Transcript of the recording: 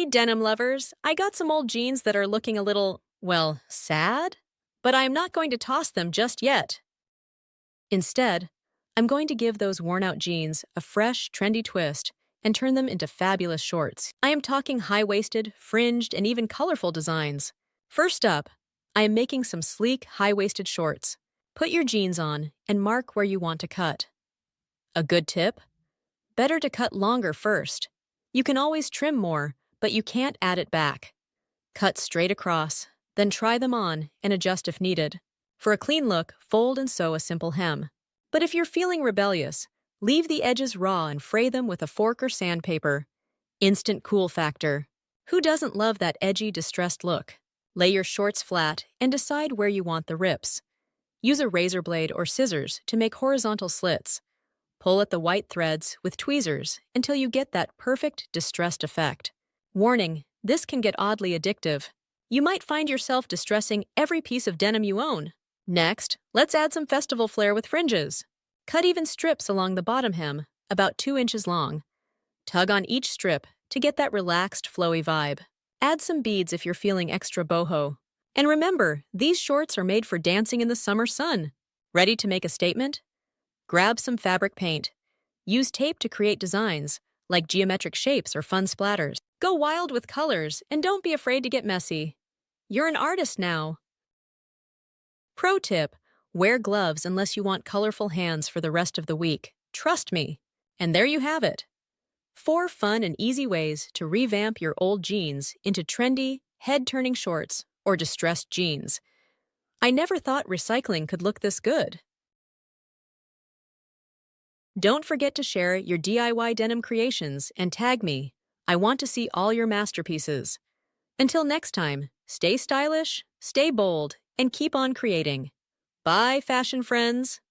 Hey, denim lovers, I got some old jeans that are looking a little, well, sad? But I am not going to toss them just yet. Instead, I'm going to give those worn out jeans a fresh, trendy twist and turn them into fabulous shorts. I am talking high waisted, fringed, and even colorful designs. First up, I am making some sleek, high waisted shorts. Put your jeans on and mark where you want to cut. A good tip? Better to cut longer first. You can always trim more, but you can't add it back. Cut straight across, then try them on and adjust if needed. For a clean look, fold and sew a simple hem. But if you're feeling rebellious, leave the edges raw and fray them with a fork or sandpaper. Instant cool factor. Who doesn't love that edgy, distressed look? Lay your shorts flat and decide where you want the rips. Use a razor blade or scissors to make horizontal slits. Pull at the white threads with tweezers until you get that perfect distressed effect. Warning, this can get oddly addictive. You might find yourself distressing every piece of denim you own. Next, let's add some festival flair with fringes. Cut even strips along the bottom hem, about 2 inches long. Tug on each strip to get that relaxed, flowy vibe. Add some beads if you're feeling extra boho. And remember, these shorts are made for dancing in the summer sun. Ready to make a statement? Grab some fabric paint. Use tape to create designs, like geometric shapes or fun splatters. Go wild with colors and don't be afraid to get messy. You're an artist now. Pro tip, wear gloves unless you want colorful hands for the rest of the week. Trust me. And there you have it. 4 fun and easy ways to revamp your old jeans into trendy, head-turning shorts or distressed jeans. I never thought recycling could look this good. Don't forget to share your DIY denim creations and tag me. I want to see all your masterpieces. Until next time, stay stylish, stay bold, and keep on creating. Bye, fashion friends!